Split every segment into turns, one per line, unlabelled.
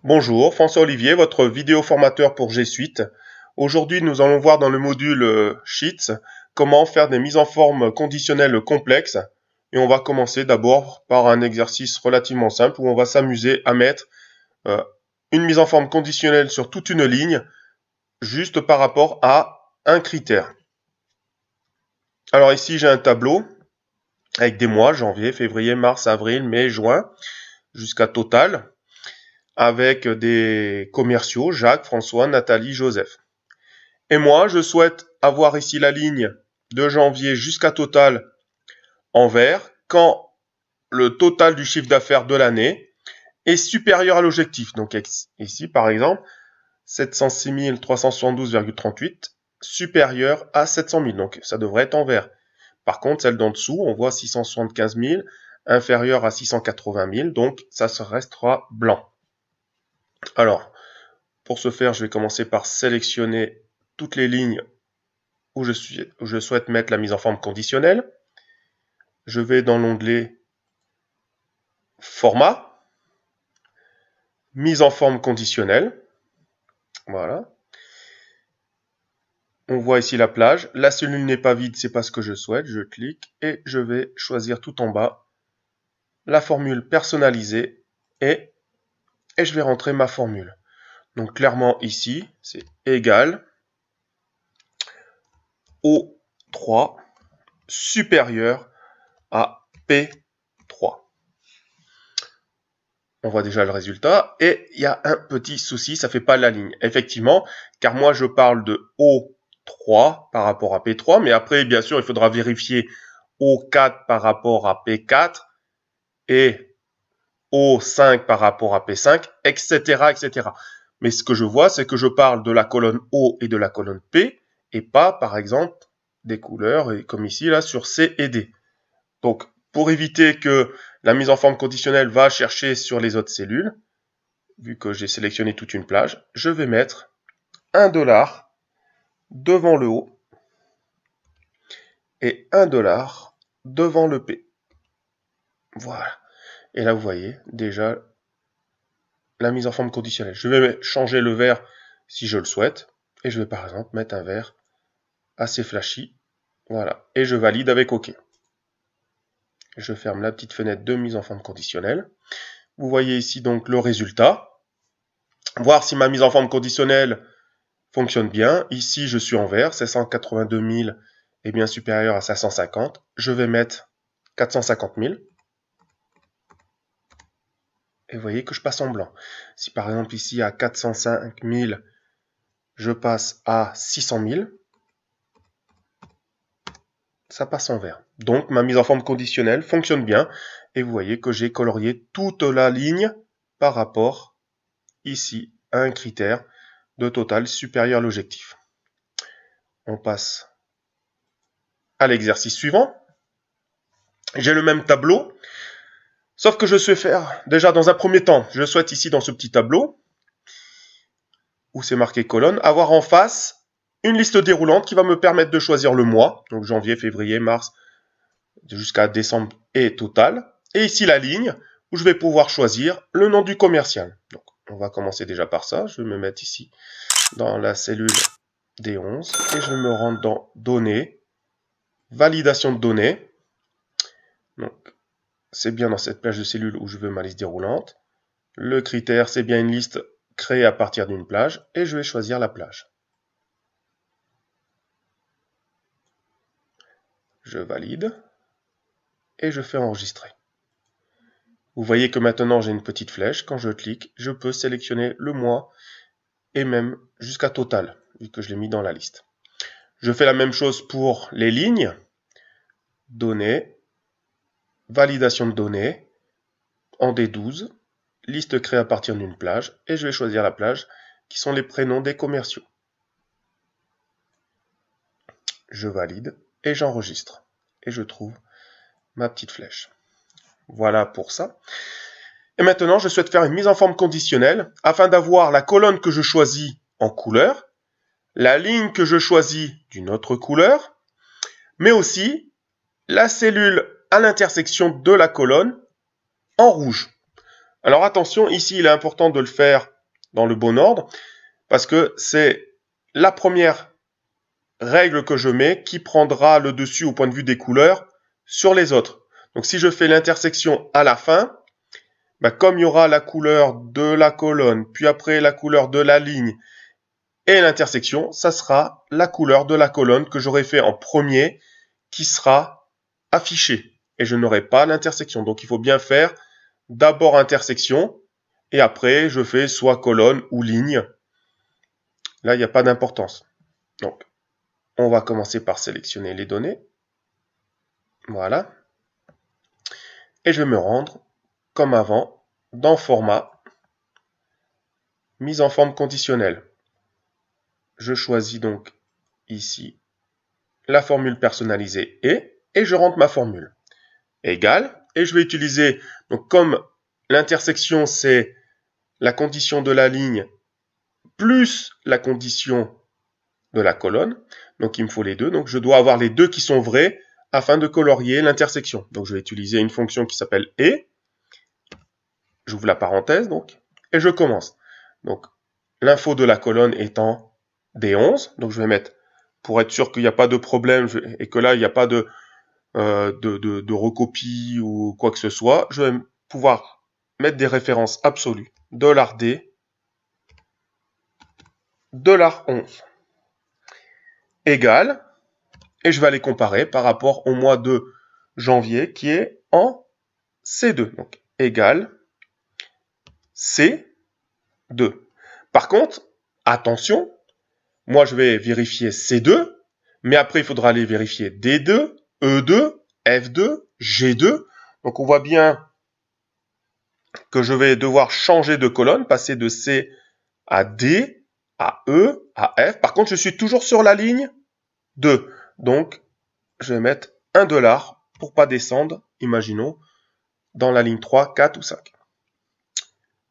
Bonjour, François Olivier, votre vidéo formateur pour G Suite. Aujourd'hui, nous allons voir dans le module Sheets comment faire des mises en forme conditionnelles complexes. Et on va commencer d'abord par un exercice relativement simple où on va s'amuser à mettre une mise en forme conditionnelle sur toute une ligne juste par rapport à un critère. Alors ici, j'ai un tableau avec des mois, janvier, février, mars, avril, mai, juin, jusqu'à total, avec des commerciaux, Jacques, François, Nathalie, Joseph. Et moi, je souhaite avoir ici la ligne de janvier jusqu'à total en vert quand le total du chiffre d'affaires de l'année est supérieur à l'objectif. Donc ici, par exemple, 706 372,38 supérieur à 700 000. Donc ça devrait être en vert. Par contre, celle d'en dessous, on voit 675 000 inférieur à 680 000. Donc ça se restera blanc. Alors, pour ce faire, je vais commencer par sélectionner toutes les lignes où je souhaite mettre la mise en forme conditionnelle. Je vais dans l'onglet Format, mise en forme conditionnelle. Voilà. On voit ici la plage. La cellule n'est pas vide, c'est pas ce que je souhaite. Je clique et je vais choisir tout en bas la formule personnalisée et je vais rentrer ma formule. Donc clairement ici, c'est égal O3 supérieur à P3. On voit déjà le résultat et il y a un petit souci, ça fait pas la ligne. Effectivement, car moi je parle de O3 par rapport à P3, mais après bien sûr il faudra vérifier O4 par rapport à P4 et O5 par rapport à P5, etc., etc. Mais ce que je vois, c'est que je parle de la colonne O et de la colonne P et pas par exemple des couleurs comme ici là sur C et D. Donc pour éviter que la mise en forme conditionnelle va chercher sur les autres cellules, vu que j'ai sélectionné toute une plage, je vais mettre $1 devant le O et $1 devant le P. Voilà. Et là, vous voyez déjà la mise en forme conditionnelle. Je vais changer le vert si je le souhaite. Et je vais par exemple mettre un vert assez flashy. Voilà. Et je valide avec OK. Je ferme la petite fenêtre de mise en forme conditionnelle. Vous voyez ici donc le résultat. Voir si ma mise en forme conditionnelle fonctionne bien. Ici, je suis en vert. 782 000 est bien supérieur à 550. Je vais mettre 450 000. Et vous voyez que je passe en blanc. Si par exemple ici à 405 000, je passe à 600 000, ça passe en vert. Donc ma mise en forme conditionnelle fonctionne bien. Et vous voyez que j'ai colorié toute la ligne par rapport ici à un critère de total supérieur à l'objectif. On passe à l'exercice suivant. J'ai le même tableau, sauf que je souhaite faire, déjà dans un premier temps, je souhaite ici dans ce petit tableau, où c'est marqué colonne, avoir en face une liste déroulante qui va me permettre de choisir le mois, donc janvier, février, mars, jusqu'à décembre et total. Et ici la ligne, où je vais pouvoir choisir le nom du commercial. Donc on va commencer déjà par ça, je vais me mettre ici dans la cellule D11, et je vais me rendre dans données, validation de données. Donc c'est bien dans cette plage de cellules où je veux ma liste déroulante. Le critère, c'est bien une liste créée à partir d'une plage. Et je vais choisir la plage. Je valide. Et je fais enregistrer. Vous voyez que maintenant j'ai une petite flèche. Quand je clique, je peux sélectionner le mois et même jusqu'à total, vu que je l'ai mis dans la liste. Je fais la même chose pour les lignes. Données. Validation de données. En D12. Liste créée à partir d'une plage. Et je vais choisir la plage qui sont les prénoms des commerciaux. Je valide et j'enregistre. Et je trouve ma petite flèche. Voilà pour ça. Et maintenant, je souhaite faire une mise en forme conditionnelle afin d'avoir la colonne que je choisis en couleur, la ligne que je choisis d'une autre couleur, mais aussi la cellule à l'intersection de la colonne en rouge. Alors attention, ici il est important de le faire dans le bon ordre, parce que c'est la première règle que je mets qui prendra le dessus au point de vue des couleurs sur les autres. Donc si je fais l'intersection à la fin, comme il y aura la couleur de la colonne, puis après la couleur de la ligne et l'intersection, ça sera la couleur de la colonne que j'aurai fait en premier qui sera affichée. Et je n'aurai pas l'intersection. Donc il faut bien faire d'abord intersection et après je fais soit colonne ou ligne. Là, il n'y a pas d'importance. Donc, on va commencer par sélectionner les données. Voilà. Et je vais me rendre, comme avant, dans Format, Mise en forme conditionnelle. Je choisis donc ici la formule personnalisée et je rentre ma formule. Égale, et je vais utiliser, donc comme l'intersection c'est la condition de la ligne plus la condition de la colonne, donc il me faut les deux, donc je dois avoir les deux qui sont vrais afin de colorier l'intersection. Donc je vais utiliser une fonction qui s'appelle et, j'ouvre la parenthèse donc, et je commence. Donc l'info de la colonne étant D11, donc je vais mettre, pour être sûr qu'il n'y a pas de problème et que là il n'y a pas de recopie ou quoi que ce soit, je vais pouvoir mettre des références absolues. $D, $11 égale, et je vais les comparer par rapport au mois de janvier qui est en C2. Donc égale C2. Par contre, attention, moi je vais vérifier C2, mais après il faudra aller vérifier D2, E2, F2, G2. Donc on voit bien que je vais devoir changer de colonne, passer de C à D, à E, à F. Par contre, je suis toujours sur la ligne 2. Donc, je vais mettre $1 pour pas descendre, imaginons, dans la ligne 3, 4 ou 5.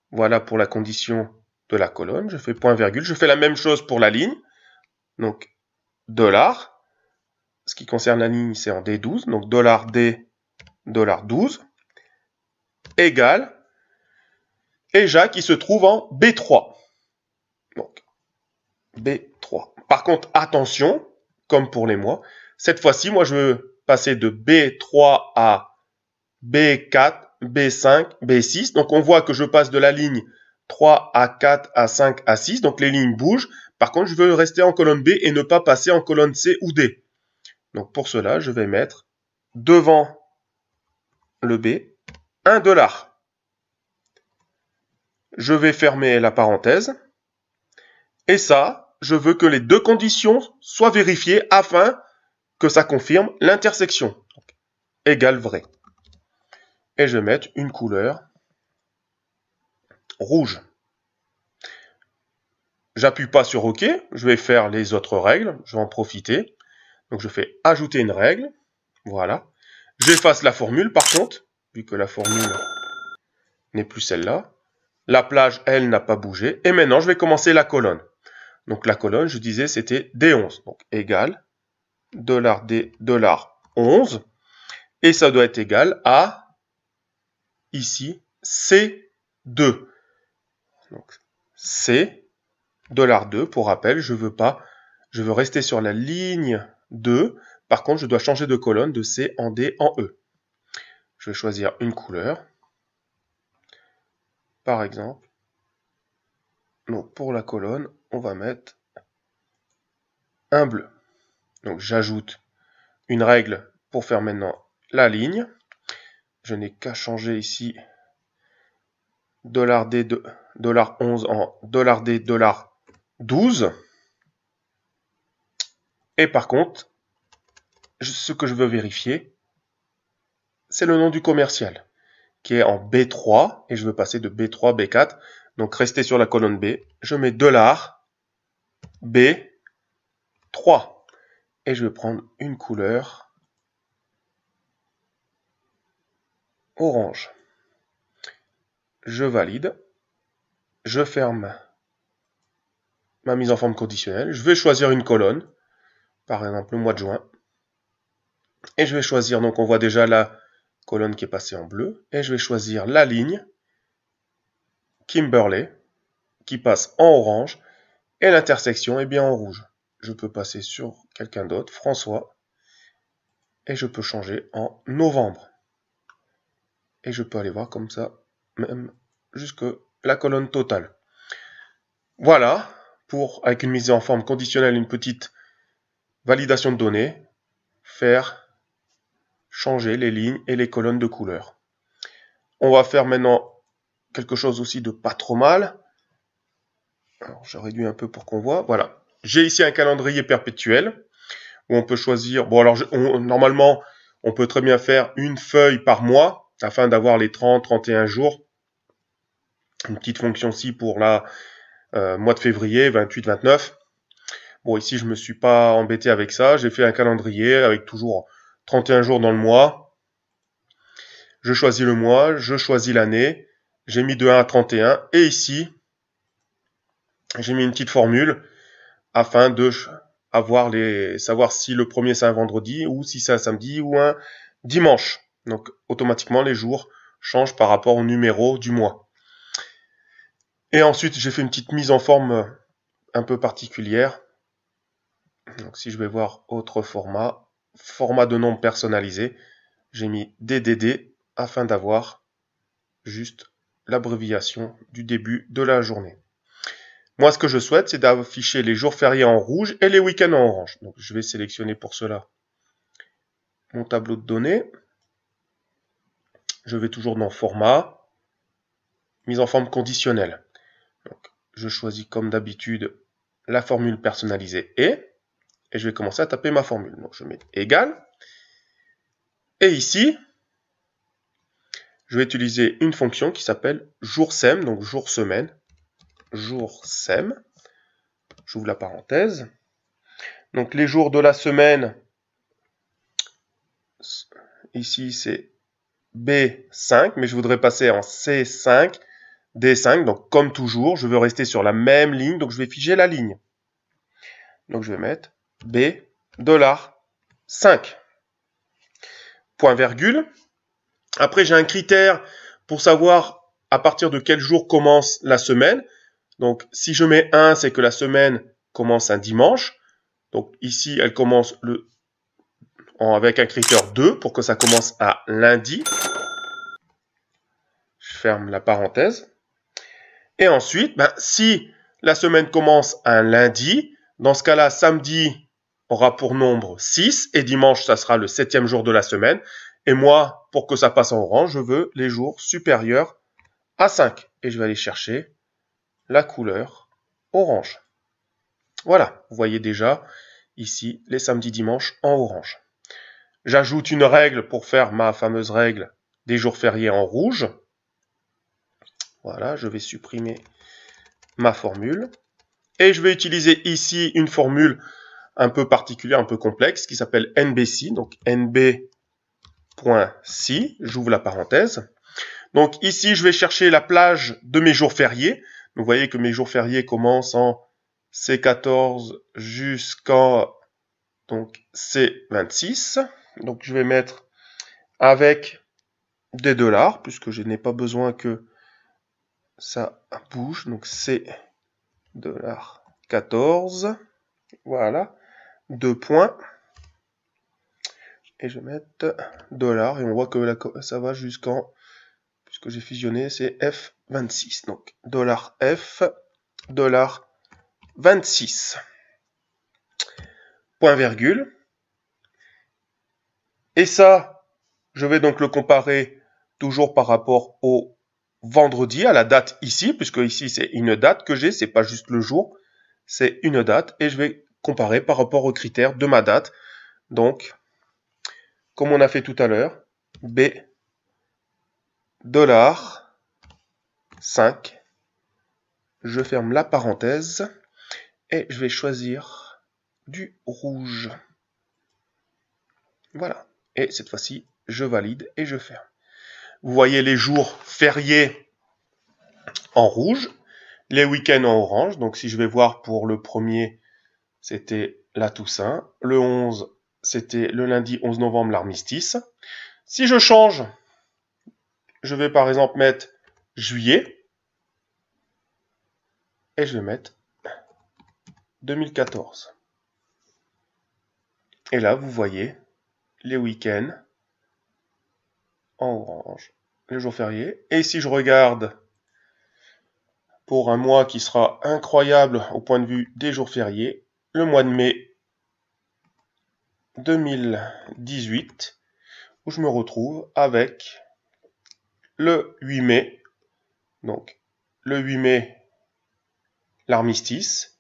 Voilà pour la condition de la colonne. Je fais point virgule. Je fais la même chose pour la ligne. Donc, $. Ce qui concerne la ligne, c'est en D12. Donc, $D, $12 égale, et Jacques qui se trouve en B3. Donc, B3. Par contre, attention, comme pour les mois, cette fois-ci, moi, je veux passer de B3 à B4, B5, B6. Donc, on voit que je passe de la ligne 3 à 4 à 5 à 6. Donc, les lignes bougent. Par contre, je veux rester en colonne B et ne pas passer en colonne C ou D. Donc, pour cela, je vais mettre devant le B $1. Je vais fermer la parenthèse. Et ça, je veux que les deux conditions soient vérifiées afin que ça confirme l'intersection. Égale vrai. Et je vais mettre une couleur rouge. J'appuie pas sur OK, je vais faire les autres règles, je vais en profiter. Donc je fais ajouter une règle, voilà. J'efface la formule par contre, vu que la formule n'est plus celle-là. La plage, elle, n'a pas bougé. Et maintenant, je vais commencer la colonne. Donc la colonne, je disais, c'était D11. Donc égale $D, $11. Et ça doit être égal à, ici, C2. Donc C, $2. Pour rappel, je veux rester sur la ligne 2. Par contre, je dois changer de colonne de C en D en E. Je vais choisir une couleur. Par exemple, donc pour la colonne, on va mettre un bleu. Donc j'ajoute une règle pour faire maintenant la ligne. Je n'ai qu'à changer ici $D, $11 en $D, $12. Et par contre, ce que je veux vérifier, c'est le nom du commercial, qui est en B3, et je veux passer de B3 à B4. Donc rester sur la colonne B, je mets $B3. Et je vais prendre une couleur orange. Je valide. Je ferme ma mise en forme conditionnelle. Je vais choisir une colonne, par exemple le mois de juin. Et je vais choisir, donc on voit déjà la colonne qui est passée en bleu. Et je vais choisir la ligne Kimberley qui passe en orange et l'intersection est bien en rouge. Je peux passer sur quelqu'un d'autre, François, et je peux changer en novembre. Et je peux aller voir comme ça, même jusque la colonne totale. Voilà, avec une mise en forme conditionnelle, une petite validation de données, faire changer les lignes et les colonnes de couleur. On va faire maintenant quelque chose aussi de pas trop mal. Alors, je réduis un peu pour qu'on voit. Voilà. J'ai ici un calendrier perpétuel où on peut choisir. Bon, alors, normalement, on peut très bien faire une feuille par mois afin d'avoir les 30, 31 jours. Une petite fonction-ci pour la mois de février, 28, 29. Bon, ici, je me suis pas embêté avec ça. J'ai fait un calendrier avec toujours 31 jours dans le mois. Je choisis le mois, je choisis l'année. J'ai mis de 1 à 31. Et ici, j'ai mis une petite formule afin de savoir si le premier c'est un vendredi ou si c'est un samedi ou un dimanche. Donc, automatiquement, les jours changent par rapport au numéro du mois. Et ensuite, j'ai fait une petite mise en forme un peu particulière. Donc, si je vais voir autre format de nombre personnalisé, j'ai mis DDD afin d'avoir juste l'abréviation du début de la journée. Moi, ce que je souhaite, c'est d'afficher les jours fériés en rouge et les week-ends en orange. Donc, je vais sélectionner pour cela mon tableau de données. Je vais toujours dans Format, mise en forme conditionnelle. Donc, je choisis comme d'habitude la formule personnalisée et je vais commencer à taper ma formule. Donc, je mets égal. Et ici, je vais utiliser une fonction qui s'appelle jour-sem, donc jour-semaine. Jour-sem. J'ouvre la parenthèse. Donc, les jours de la semaine, ici, c'est B5, mais je voudrais passer en C5, D5. Donc, comme toujours, je veux rester sur la même ligne, donc je vais figer la ligne. Donc, je vais mettre B, $5. Point virgule. Après, j'ai un critère pour savoir à partir de quel jour commence la semaine. Donc, si je mets 1, c'est que la semaine commence un dimanche. Donc, ici, elle commence avec un critère 2 pour que ça commence à lundi. Je ferme la parenthèse. Et ensuite, si la semaine commence un lundi, dans ce cas-là, samedi aura pour nombre 6 et dimanche, ça sera le 7e jour de la semaine. Et moi, pour que ça passe en orange, je veux les jours supérieurs à 5. Et je vais aller chercher la couleur orange. Voilà, vous voyez déjà ici les samedis dimanches en orange. J'ajoute une règle pour faire ma fameuse règle des jours fériés en rouge. Voilà, je vais supprimer ma formule. Et je vais utiliser ici une formule un peu particulière, un peu complexe, qui s'appelle NBC. Donc NB.C, j'ouvre la parenthèse. Donc ici, je vais chercher la plage de mes jours fériés. Vous voyez que mes jours fériés commencent en C14 jusqu'en C26. Donc je vais mettre avec des $, puisque je n'ai pas besoin que ça bouge. Donc c'est $14. Voilà. 2 points. Et je vais mettre $. Et on voit que ça va jusqu'en, puisque j'ai fusionné, c'est F26. Donc $F, $26. Point virgule. Et ça, je vais donc le comparer toujours par rapport au vendredi, à la date ici, puisque ici c'est une date que j'ai, c'est pas juste le jour, c'est une date, et je vais comparer par rapport aux critères de ma date. Donc, comme on a fait tout à l'heure, B, $5, je ferme la parenthèse, et je vais choisir du rouge. Voilà. Et cette fois-ci, je valide et je ferme. Vous voyez les jours fériés en rouge, les week-ends en orange. Donc si je vais voir pour le premier, c'était la Toussaint. Le 11, c'était le lundi 11 novembre, l'armistice. Si je change, je vais par exemple mettre juillet. et je vais mettre 2014. Et là, vous voyez les week-ends en orange, les jours fériés. Et si je regarde pour un mois qui sera incroyable au point de vue des jours fériés, le mois de mai 2018, où je me retrouve avec le 8 mai, donc le 8 mai, l'armistice,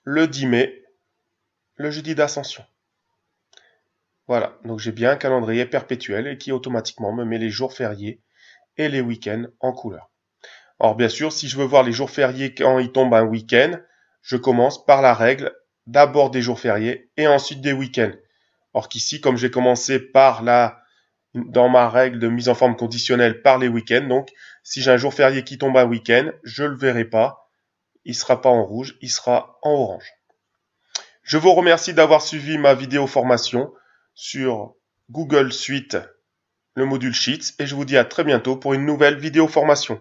le 10 mai, le jeudi d'Ascension. Voilà, donc j'ai bien un calendrier perpétuel et qui automatiquement me met les jours fériés et les week-ends en couleur. Alors bien sûr, si je veux voir les jours fériés quand il tombe un week-end, je commence par la règle d'abord des jours fériés et ensuite des week-ends. Or qu'ici, comme j'ai commencé par dans ma règle de mise en forme conditionnelle par les week-ends, donc si j'ai un jour férié qui tombe un week-end, je ne le verrai pas, il ne sera pas en rouge, il sera en orange. Je vous remercie d'avoir suivi ma vidéo formation sur Google Suite, le module Sheets, et je vous dis à très bientôt pour une nouvelle vidéo formation.